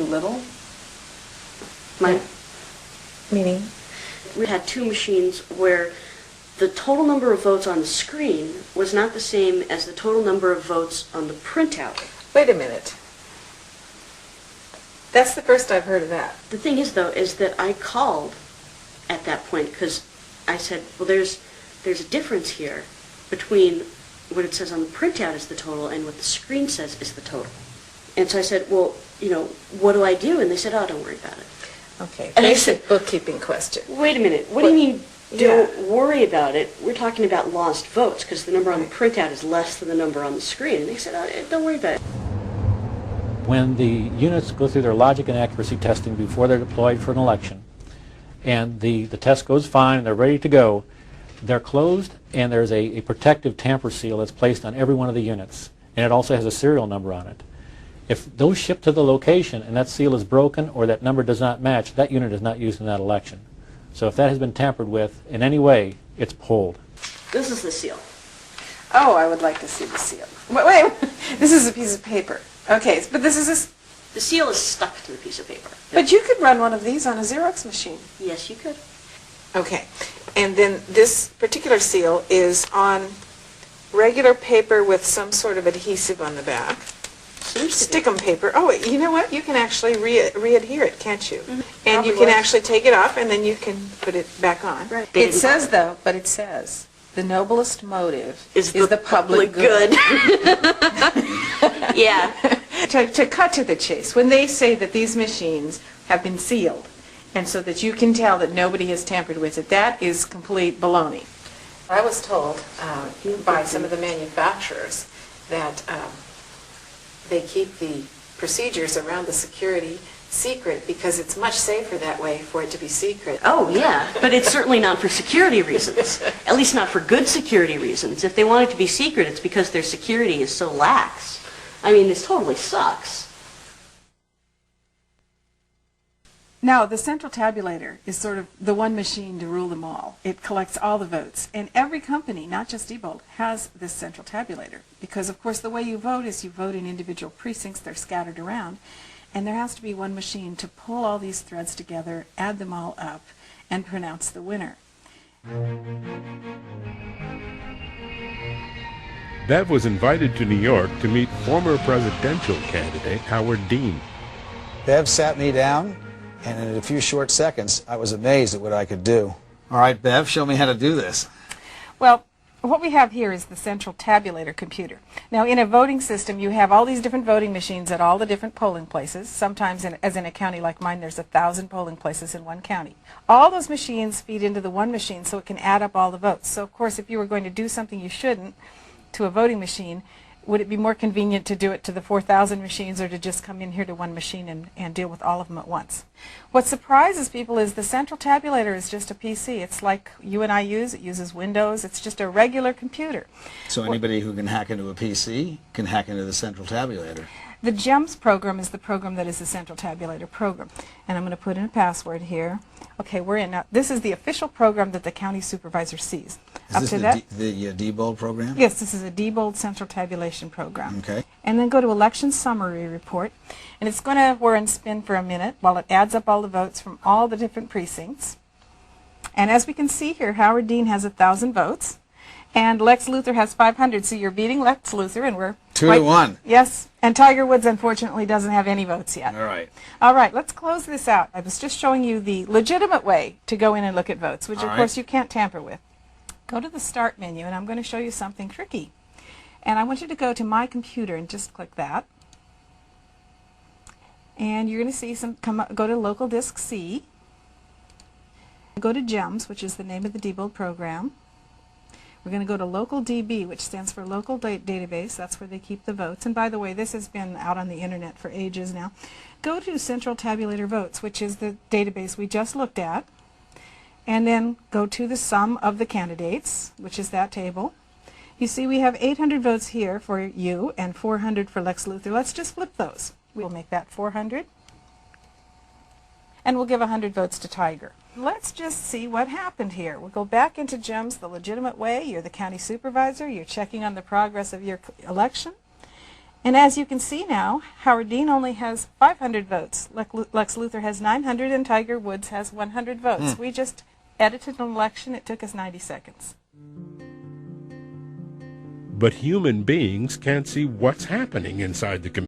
too little? Meaning? We had two machines where the total number of votes on the screen was not the same as the total number of votes on the printout. Wait a minute. That's the first I've heard of that. The thing is, though, is that I called at that point because I said, well, there's a difference here between what it says on the printout is the total and what the screen says is the total. And so I said, well, what do I do? And they said, oh, don't worry about it. Okay, And I basic said, bookkeeping question. Wait a minute, what do you mean don't worry about it? We're talking about lost votes because the number on the printout is less than the number on the screen. And they said, oh, don't worry about it. When the units go through their logic and accuracy testing before they're deployed for an election, and the test goes fine and they're ready to go, they're closed and there's a protective tamper seal that's placed on every one of the units, and it also has a serial number on it. If those ship to the location and that seal is broken or that number does not match, that unit is not used in that election. So if that has been tampered with in any way, it's pulled. This is the seal. Oh, I would like to see the seal. Wait, this is a piece of paper. Okay, but this is The seal is stuck to the piece of paper. But you could run one of these on a Xerox machine. Yes, you could. Okay, and then this particular seal is on regular paper with some sort of adhesive on the back. Stickum paper. Oh, you know what? You can actually re-adhere it, can't you? Mm-hmm. And you can actually take it off, and then you can put it back on. Right. It says, though, the noblest motive is the public good. Yeah. To cut to the chase, when they say that these machines have been sealed, and so that you can tell that nobody has tampered with it, that is complete baloney. I was told by some of the manufacturers that they keep the procedures around the security secret because it's much safer that way for it to be secret. Oh, yeah, but it's certainly not for security reasons, at least not for good security reasons. If they want it to be secret, it's because their security is so lax. I mean, this totally sucks. Now, the central tabulator is sort of the one machine to rule them all. It collects all the votes. And every company, not just Diebold, has this central tabulator. Because, of course, the way you vote is you vote in individual precincts. They're scattered around. And there has to be one machine to pull all these threads together, add them all up, and pronounce the winner. Bev was invited to New York to meet former presidential candidate Howard Dean. Bev sat me down, and in a few short seconds, I was amazed at what I could do. All right, Bev, show me how to do this. Well, what we have here is the central tabulator computer. Now, in a voting system, you have all these different voting machines at all the different polling places. Sometimes, as in a county like mine, there's 1,000 polling places in one county. All those machines feed into the one machine so it can add up all the votes. So, of course, if you were going to do something you shouldn't to a voting machine, would it be more convenient to do it to the 4,000 machines or to just come in here to one machine and deal with all of them at once? What surprises people is the central tabulator is just a PC. It's like you and I use. It uses Windows. It's just a regular computer. So anybody who can hack into a PC can hack into the central tabulator. The GEMS program is the program that is the central tabulator program. And I'm going to put in a password here. Okay, we're in. Now, this is the official program that the county supervisor sees. Is this the Diebold program? Yes, this is a Diebold central tabulation program. Okay. And then go to election summary report. And it's going to whir and spin for a minute while it adds up all the votes from all the different precincts. And as we can see here, Howard Dean has 1,000 votes. And Lex Luthor has 500, so you're beating Lex Luthor, and we're 2-1. Yes, and Tiger Woods unfortunately doesn't have any votes yet. All right. All right, let's close this out. I was just showing you the legitimate way to go in and look at votes, which of course you can't tamper with. Go to the Start menu, and I'm going to show you something tricky. And I want you to go to My Computer and just click that. And you're going to see go to Local Disk C. Go to GEMS, which is the name of the Diebold program. We're going to go to Local DB, which stands for Local Database. That's where they keep the votes. And by the way, this has been out on the internet for ages now. Go to Central Tabulator Votes, which is the database we just looked at. And then go to the sum of the candidates, which is that table. You see we have 800 votes here for you and 400 for Lex Luthor. Let's just flip those. We'll make that 400. And we'll give 100 votes to Tiger. Let's just see what happened here. We'll go back into GEMS the legitimate way. You're the county supervisor. You're checking on the progress of your election. And as you can see now, Howard Dean only has 500 votes. Lex Luthor has 900 and Tiger Woods has 100 votes. We just edited an election. It took us 90 seconds. But human beings can't see what's happening inside the computer.